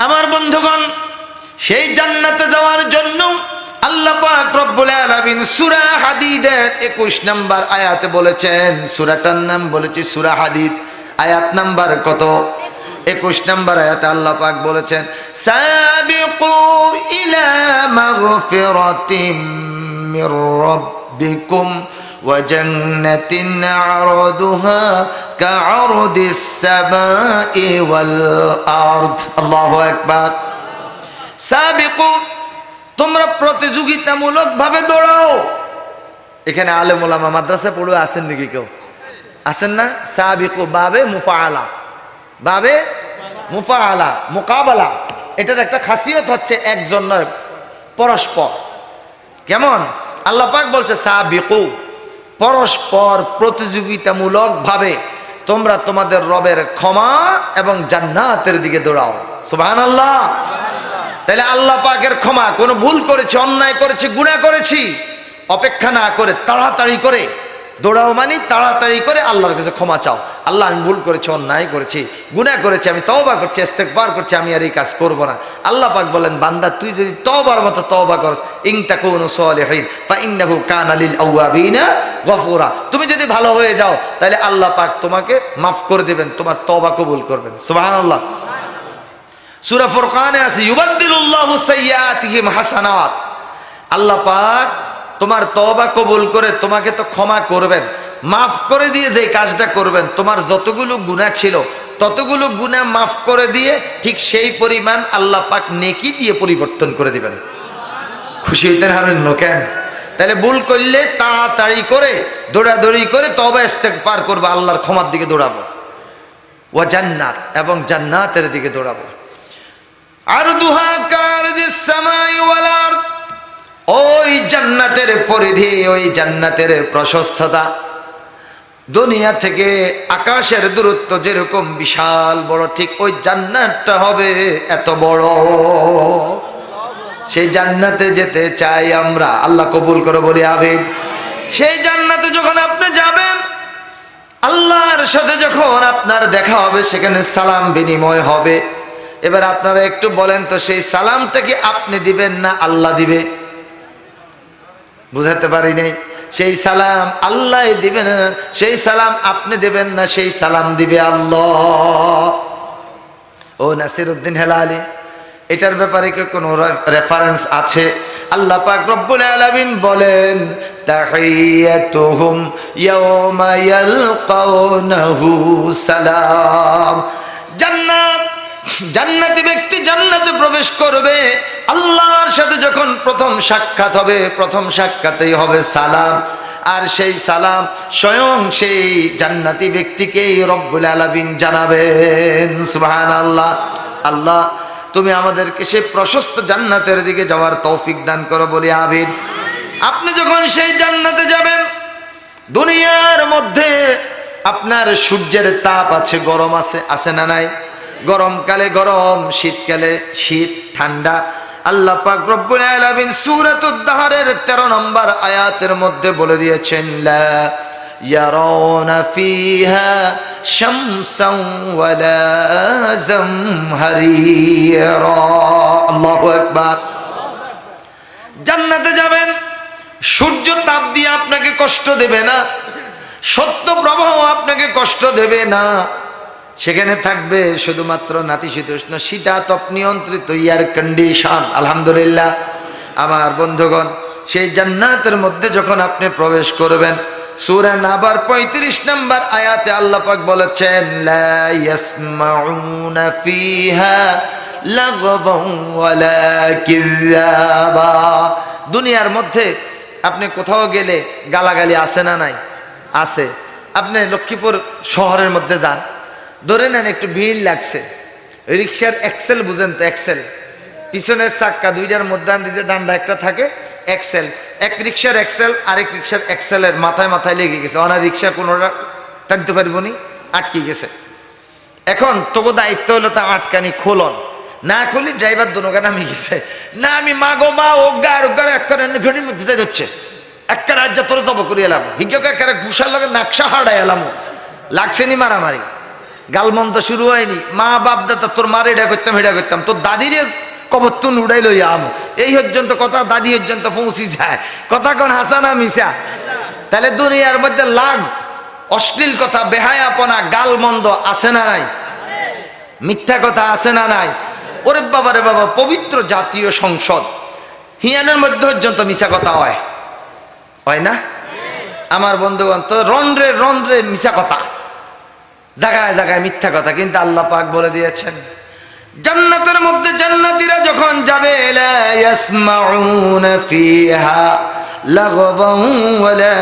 আমার বন্ধুগণ, সেই জান্নাতে যাওয়ার জন্য আল্লাহ পাক রব্বুল আলামিন সূরা হাদীদের 21 নম্বর আয়াতে বলেছেন, সূরাটার নাম বলেছি সূরা হাদীদ, আয়াত নাম্বার কত? 21 নম্বর আয়াতে আল্লাহ পাক বলেছেন, সাবিকু ইলা মাগফিরাতিম মির রাব্বিকুম ওয়া জান্নাতিন আরদুহা কাআরদিস সামাই ওয়াল আরদ। আল্লাহু আকবার। সাবিকু, তোমরা প্রতিযোগিতামূলক ভাবে দৌড়াও। এখানে আলেম ওলামা মাদ্রাসা পড়ে আছেন নাকি কেউ? আছেন না? সাবিকু বাবে মুফাআলা, বাবে মুফাআলা, মুকাবালা। এটার একটা খাসিয়ত হচ্ছে একজন নয়, পরস্পর। কেমন? আল্লাহ পাক বলছে সাবিকু, পরস্পর প্রতিযোগিতামূলক ভাবে তোমরা তোমাদের রবের ক্ষমা এবং জান্নাতের দিকে দৌড়াও। সুবহানাল্লাহ। তাহলে আল্লাহ পাকের ক্ষমা, কোনো ভুল করেছি, অন্যায় করেছি, গুনাহ করেছি, অপেক্ষা না করে তাড়াতাড়ি করে দৌড়াও, মানে তাড়াতাড়ি করে আল্লাহর কাছে ক্ষমা চাও। আল্লাহ, আমি ভুল করেছি, অন্যায় করেছি, গুনাহ করেছি, আমি তওবা করছি, ইস্তেগফার করছি, আমি আর এই কাজ করব না। আল্লাহ পাক বলেন, বান্দা তুই যদি তওবার মতো তওবা করস, ইন তাকুনু সালিহিন ফাইন্নাহু কানা লিল আওয়াবিনা গফুরা, তুমি যদি ভালো হয়ে যাও তাহলে আল্লাহ পাক তোমাকে মাফ করে দিবেন, তোমার তওবা কবুল করবেন। সুবহানাল্লাহ। সূরা ফুরকানে আছে, ইউবাদদিলুল্লাহু সাইয়্যাতিহিম হাসানাত। আল্লাহ পাক তোমার তওবা কবুল করে তোমাকে তো ক্ষমা করবেন, মাফ করে দিয়ে যে কাজটা করবেন, তোমার যতগুলো গুনাহ ছিল ততগুলো গুনাহ মাফ করে দিয়ে ঠিক সেই পরিমাণ আল্লাহ পাক নেকি দিয়ে পরিবর্তন করে দিবেন। খুশি হইতেন হারেন লোকেন? তাহলে ভুল করলে তাড়াতাড়ি করে দৌড়াদৌড়ি করে তওবা ইস্তেগফার করবো, আল্লাহর ক্ষমার দিকে দৌড়াবো। ওয়া জান্নাত, এবং জান্নাতের দিকে দৌড়াবো। আরদুহা কারদিস সামাই ওয়াল আরদ, ওই জান্নাতের পরিধি, ওই জান্নাতের প্রশস্ততা দুনিয়া থেকে আকাশের দূরত্ব যেরকম বিশাল বড়, ঠিক ওই জান্নাতটা হবে এত বড়। সেই জান্নাতে যেতে চাই আমরা, আল্লাহ কবুল করে বলি আমিন। সেই জান্নাতে যখন আপনি যাবেন, আল্লাহর সাথে যখন আপনার দেখা হবে, সেখানে সালাম বিনিময় হবে। এবার আপনারা একটু বলেন তো, সেই সালামটা কি আপনি দিবেন না আল্লাহ দিবে? বুঝাতে পারি নাই? সেই সালাম আল্লাহ দিবে না, সেই সালাম আপনি দিবেন না, সেই সালাম দিবে আল্লাহ। ও নাসির উদ্দিন হেলালি, এটার ব্যাপারে কি কোনো রেফারেন্স আছে? আল্লাহ পাক রব্বুল আলামিন বলেন, তাহিয়াতুহুম ইয়াওমা ইয়ালকাউনাহু সালাম। জান্নাত, জান্নাতি ব্যক্তি জান্নাতে প্রবেশ করবে, আল্লাহর সাথে যখন প্রথম সাক্ষাৎ হবে, প্রথম সাক্ষাতেই হবে সালাম। আর সেই সালাম স্বয়ং সেই জান্নাতি ব্যক্তিকেই রব্বুল আলামিন জানাবেন। সুবহানাল্লাহ। আল্লাহ, তুমি আমাদেরকে সেই প্রশস্ত জান্নাতের দিকে যাওয়ার তৌফিক দান করো, বলি আমিন। আপনি যখন সেই জান্নাতে যাবেন, দুনিয়ার মধ্যে আপনার সূর্যের তাপ আছে, গরম আছে, আছে না নাই? গরমকালে গরম, শীতকালে শীত, ঠান্ডা। আল্লাহ পাক রব্বুল আলামিন সূরাতুদ দাহরের 13 নম্বর আয়াতের মধ্যে বলে দিয়েছেন, লা ইয়ারাউনা ফিহা শামসান ওয়ালা জামহারিরা। আল্লাহু আকবার। জান্নাতে যাবেন, সূর্য তাপ দিয়ে আপনাকে কষ্ট দেবে না, সত্য প্রবাহ আপনাকে কষ্ট দেবে না। সেখানে থাকবে শুধুমাত্র নাতিশীতোষ্ণ শীতাতপ নিয়ন্ত্রিত এয়ার কন্ডিশন। আলহামদুলিল্লাহ। আমার বন্ধুগণ, সেই জান্নাতের মধ্যে যখন আপনি প্রবেশ করবেন, সূরা নাবার 35 নম্বর আয়াতে আল্লাহ পাক বলেছেন, লা ইয়াসমাউনা ফিহা লাগওয়ান ওয়ালা কিযাবা। দুনিয়ার মধ্যে আপনি কোথাও গেলে গালাগালি আছে না নাই? আছে। আপনি লক্ষ্মীপুর শহরের মধ্যে যান, ধরে নেন একটু ভিড় লাগছে, রিক্সার এক্সেল বুঝেন তো? এক্সেল, পিছনের চাক্কা দুইটার মধ্যে যে ডান্ডা একটা থাকে, এক্সেল। এক রিক্সার এক্সেল আরেক রিক্সার এক্সেলের মাথায় মাথায় লেগে গেছে, ওনার রিক্সা কোনোটা টানতে পারবো নি, আটকে গেছে। এখন তবু দায়িত্ব হলো তা আটকানি খোলন, না খুলি ড্রাইভার দোনোকে নামে গেছে, না আমি মা গো মা ওগার ওগার একটা ঘড়ির মধ্যে যাই হচ্ছে, একটা রাজ্য তোর জব করে এলাম, হিজ্ঞকে একটা ঘুষার লগে নাকশা হারাই এলাম, লাগছে নি মারামারি। গালমন্দ শুরু হয়নি, মা বাপ দাদা তোর মারে এটা করতাম, তোর দাদিরে কবরতুন উড়াই লই আমো, এই পর্যন্ত কথা দাদি পর্যন্ত পৌঁছি যায়। কথা কোন হাসানা মিশা? তাহলে দুনিয়ার মধ্যে লাগ অশ্লীল কথা, বেহায়াপনা, গালমন্দ আছে না নাই? মিথ্যা কথা আছে না নাই? ওরে বাবা রে বাবা, পবিত্র জাতীয় সংসদ হিয়ানের মধ্যে পর্যন্ত মিশা কথা হয় না? আমার বন্ধুগণ, তো রন্ধ্রে মিশা কথা, জায়গায় জায়গায় মিথ্যা কথা। কিন্তু আল্লাহ পাক বলে দিয়েছেন জান্নাতের মধ্যে জান্নাতীরা যখন যাবে, লা ইয়াসমাউনা ফিহা লাগওয়ান ওয়ালা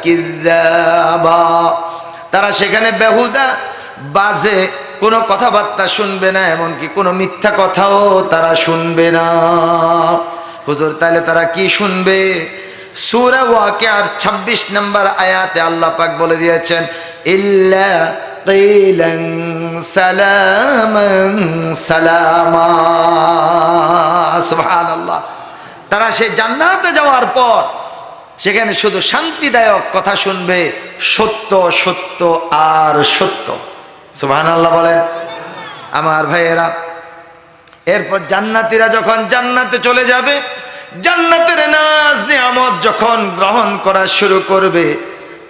কিযাবা, তারা সেখানে বেহুদা বাজে কোনো কথাবার্তা শুনবে না, এমনকি কোনো মিথ্যা কথাও তারা শুনবে না। হুজুর, তাহলে তারা কি শুনবে? সূরা ওয়াকিয়ার 26 নম্বর আয়াতে আল্লাহ পাক বলে দিয়েছেন ইল্লা কিলান সালামান সালামা। সুবহানাল্লাহ। তারা সেই জান্নাতে যাওয়ার পর সেখানে শুধু শান্তিদায়ক কথা শুনবে, সত্য সত্য আর সত্য। সুবহানাল্লাহ বলেন। আমার ভাইয়েরা, এরপর জান্নাতীরা যখন জান্নাতে চলে যাবে, জান্নাতের নাজ নিয়ামত যখন গ্রহণ করা শুরু করবে,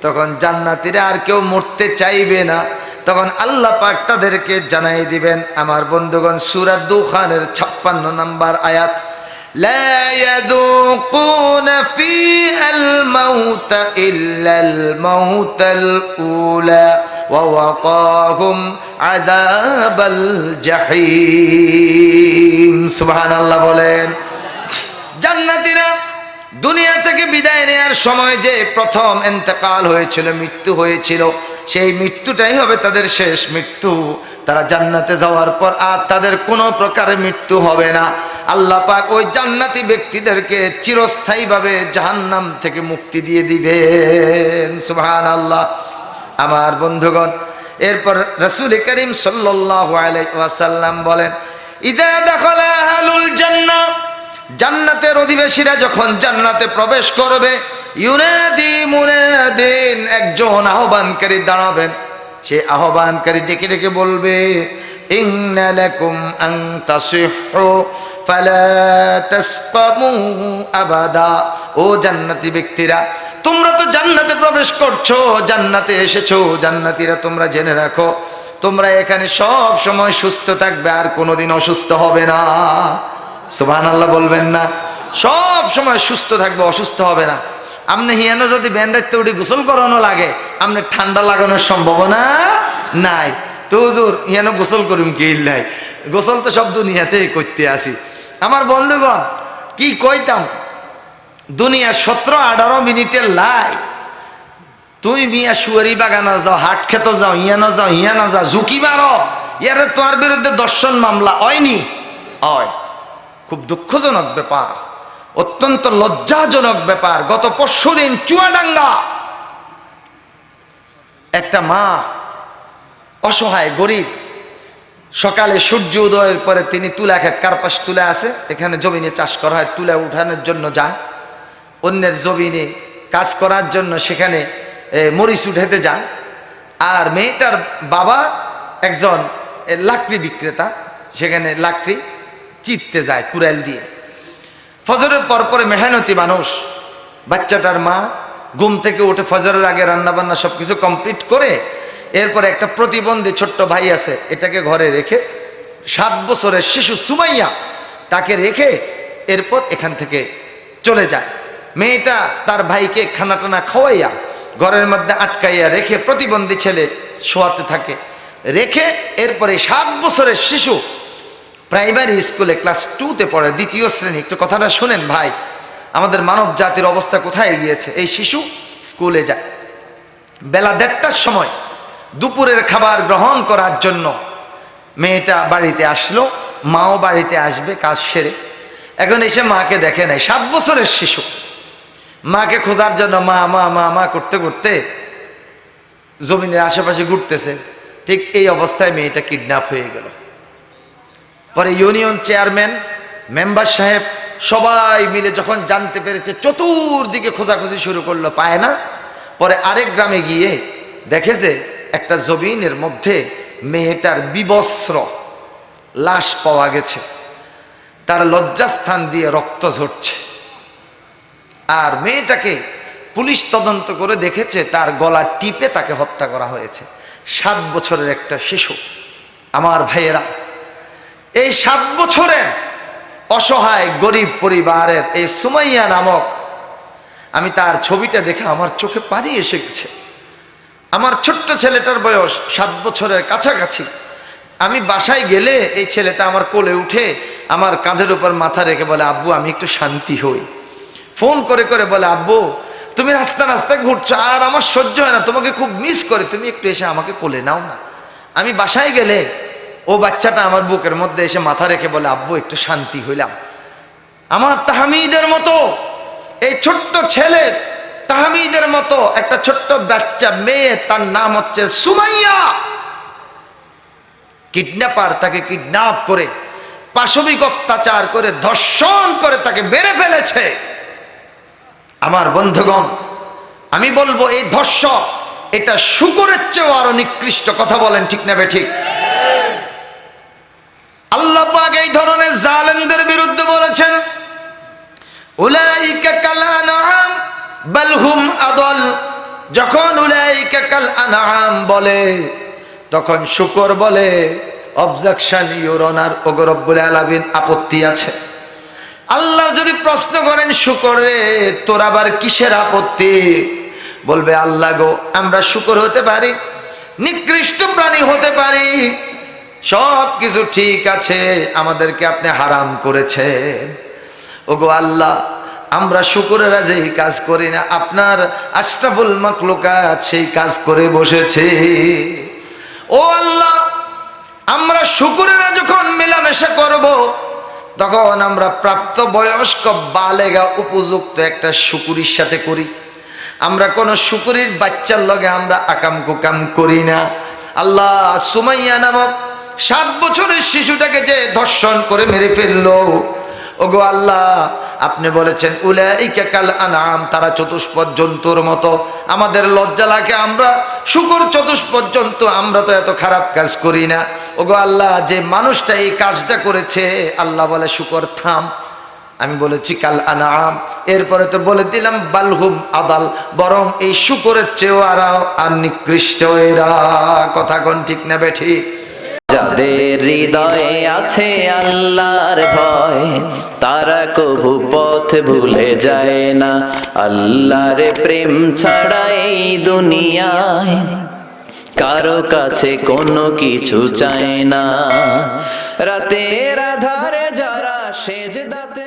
তখন জান্নাতীরা আর কেউ মরতে চাইবে না। তখন আল্লাহ পাক তাদেরকে জানাই দিবেন। আমার বন্ধুগণ, সূরা দুখানের 56 নম্বর আয়াত, লা ইয়াযুকুনা ফিহাল মাউতা ইল্লাল মাউতাল উলা ওয়া ওয়াকাহুম আযাবাল জাহিম। সুবহানাল্লাহ বলেন। জান্নাতীরা দুনিয়া থেকে বিদায় নেওয়ার সময় যে প্রথম ইন্তেকাল হয়েছিল, মৃত্যু হয়েছিল, সেই মৃত্যুটাই হবে তাদের শেষ মৃত্যু। তারা জান্নাতে যাওয়ার পর আর তাদের কোনো প্রকারের মৃত্যু হবে না। আল্লাহ পাক ওই জান্নাতি ব্যক্তিদেরকে চিরস্থায়ীভাবে জাহান্নাম থেকে মুক্তি দিয়ে দিবেন। সুবহানাল্লাহ। আমার বন্ধুগণ, এরপর রাসূল করিম সাল্লাল্লাহু আলাইহি ওয়াসাল্লাম বলেন, ইদা দাখালা আহলুল জান্নাহ, জান্নাতের অধিবাসীরা যখন জান্নাতে প্রবেশ করবে, ইউনাদি মুনাদিন, একজন আহ্বানকারী দাঁড়াবেন। সে আহ্বানকারী ডেকে ডেকে বলবে, ইন্না লাকুম আন তাসিহু ফালা তাসকামু আবাদা। ও জান্নাতি ব্যক্তিরা, তোমরা তো জান্নাতে প্রবেশ করছো, জান্নাতে এসেছো, জান্নাতীরা তোমরা জেনে রাখো, তোমরা এখানে সব সময় সুস্থ থাকবে, আর কোনোদিন অসুস্থ হবে না। সুবহানাল্লাহ বলবেন না? সব সময় সুস্থ থাকবে, অসুস্থ হবে না। আপনি হিয়ানো যদি ব্যান্ডাইতে উঠে গোসল করানো লাগে, আপনি ঠান্ডা লাগানোর সম্ভাবনা নাই। তো হুজুর হিয়ানো গোসল করুম কি ইল্লাই, গোসল তো সব দুনিয়াতেই করতে আসি। আমার বন্ধুগণ, কি কইতাম, দুনিয়া 17-18 মিনিটের লাই। তুই মিয়া সুয়ারি বাগানো যাও, হাট খেত যাও, ইয়ানো যাও, ইয়ানো যাও, ঝুঁকি মারো, ইয়ারে তোমার বিরুদ্ধে দর্শন মামলা হয়নি? হয়। খুব দুঃখজনক ব্যাপার, অত্যন্ত লজ্জাজনক ব্যাপার। গত পরশুদিন চুয়াডাঙ্গা একটা মা, অসহায় গরিব, সকালে সূর্য উদয়ের পরে তিনি তুলা খেত, কার্পাস তুলা আছে, এখানে জমিনে চাষ করা হয়, তুলা উঠানোর জন্য যায়, অন্যের জমিনে কাজ করার জন্য সেখানে মরিচ উঠাতে যায়। আর মেয়েটার বাবা একজন লাকড়ি বিক্রেতা, সেখানে লাকড়ি চিরতে যায় কুড়াল দিয়ে। ফজরের পরে মেহনতি মানুষ, বাচ্চাটার মা ঘুম থেকে উঠে ফজরের আগে রান্নাবান্না সবকিছু কমপ্লিট করে, এরপরে একটা প্রতিবন্ধী ছোট্ট ভাই আছে, এটাকে ঘরে রেখে 7 বছরের শিশু সুমাইয়া তাকে রেখে এরপর এখান থেকে চলে যায়। মেয়েটা তার ভাইকে খানা টানা খাওয়াইয়া ঘরের মধ্যে আটকাইয়া রেখে প্রতিবন্ধী ছেলে শোয়াতে থাকে, রেখে এরপরে 7 বছরের শিশু প্রাইমারি স্কুলে ক্লাস 2তে পড়ে, 2য় শ্রেণী। একটু কথাটা শুনেন ভাই, আমাদের মানব জাতির অবস্থা কোথায় গিয়েছে। এই শিশু স্কুলে যায়, বেলা 1:30টার সময় দুপুরের খাবার গ্রহণ করার জন্য মেয়েটা বাড়িতে আসলো, মাও বাড়িতে আসবে কাজ সেরে। এখন এসে মাকে দেখে নাই, 7 বছরের শিশু। মাকে খোঁজার জন্য মা মা মা মা করতে করতে জমিনের আশেপাশে ঘুরতেছে, ঠিক এই অবস্থায় মেয়েটা কিডন্যাপ হয়ে গেল। পরে ইউনিয়ন চেয়ারম্যান, মেম্বার সাহেব সবাই মিলে যখন জানতে পেরেছে, চতুর্দিকে খোঁজাখুঁজি শুরু করলো, পায় না। পরে আরেক গ্রামে গিয়ে দেখে যে একটা জমিনের মধ্যে মেয়েটার বিবস্ত্র লাশ পাওয়া গেছে, তার লজ্জাস্থান দিয়ে রক্ত ঝরছে। আর মেয়েটাকে পুলিশ তদন্ত করে দেখেছে তার গলা টিপে তাকে হত্যা করা হয়েছে। 7 বছরের একটা শিশু। আমার ভাইয়েরা, এই 7 বছরের অসহায় গরিব পরিবারের এই সুমাইয়া নামক, আমি তার ছবিটা দেখে আমার চোখে পানি এসে গেছে। আমার ছোট্ট ছেলেটার বয়স 7 বছরের কাছাকাছি। আমি বাসায় গেলে এই ছেলেটা আমার কোলে উঠে আমার কাঁধের উপর মাথা রেখে বলে, আব্বু আমি একটু শান্তি হই। ফোন করে করে বলে, আব্বু তুমি রাস্তা রাস্তায় ঘুরছো, আর আমার সহ্য হয় না, তোমাকে খুব মিস করে, তুমি একটু এসে আমাকে কোলে নাও না। আমি বাসায় গেলে ও বাচ্চাটা আমার বুকের মধ্যে এসে মাথা রেখে বলে, আব্বু একটু শান্তি হইলাম। আমার তাহমিদের মতো এই ছোট্ট ছেলে, তাহমিদের মতো একটা ছোট্ট বাচ্চা মেয়ে, তার নাম হচ্ছে সুমাইয়া। কিডন্যাপার তাকে কিডন্যাপ করে পাশবিক অত্যাচার করে ধর্ষণ করে তাকে মেরে ফেলেছে। আমার বন্ধুগণ, আমি বলবো এই ধর্ষক এটা শূকরের চেয়েও আরো নিকৃষ্ট। কথা বলেন ঠিক না বেঠিক? আল্লাহ পাক এই ধরনের জালেমদের বিরুদ্ধে বলেছেন, উলাইকা কাল আনআম বাল হুম আদল। যখন উলাইকা কাল আনআম বলে তখন শূকর বলে অবজেকশন, ইউর অনার, ওগো রব্বুল আলামিন আপত্তি আছে। আল্লাহ যদি প্রশ্ন করেন, শূকরে তোর আবার কিসের আপত্তি? বলবে, আল্লাহ গো আমরা শূকর হতে পারি, নিকৃষ্ট প্রাণী হতে পারি, সব কিছু ঠিক আছে, আমাদেরকে আপনি হারাম করেছেন। ওগো আল্লাহ আমরা শূকরেরা যেই কাজ করি না, আপনার আশরাফুল মাখলুকাত সেই কাজ করে বসেছে। ও আল্লাহ, আমরা শূকরেরা যখন মেলামেশা করব তখন আমরা প্রাপ্ত বয়স্ক বালেগা উপযুক্ত একটা শূকরির সাথে করি। আমরা কোন শূকরির বাচ্চার লগে আমরা আকাম কুকাম করি না। আল্লাহ সুমাইয়া নামক 7 বছরের শিশুটাকে যে ধর্ষণ করে মেরে ফেললো, ওগো আল্লাহ আপনি বলেছেন উলাইকা কাল আনআম, তারা চতুষ্পদ জন্তুর মতো। আমাদের লজ্জা লাগে, আমরা শূকর চতুষ্পদ জন্তু, আমরা তো এত খারাপ কাজ করি না। ওগো আল্লাহ যে মানুষটা এই কাজটা করেছে, আল্লাহ বলে শূকর থাম। আমি বলেছি কাল আনআম, এরপরে তো বলে দিলাম বালহুম আদাল, বরং এই শূকরের চেয়েও আর নিকৃষ্ট এরা। কথা কোন ঠিক না বেঠিক? যাদের হৃদয়ে আছে আল্লাহর ভয়, তারা কভু পথ ভুলে যায় না। আল্লাহর প্রেম ছাড়া এই দুনিয়ায় কারো কাছে কোনো কিছু চায় না। রাতের আধারে যারা সেজদাতে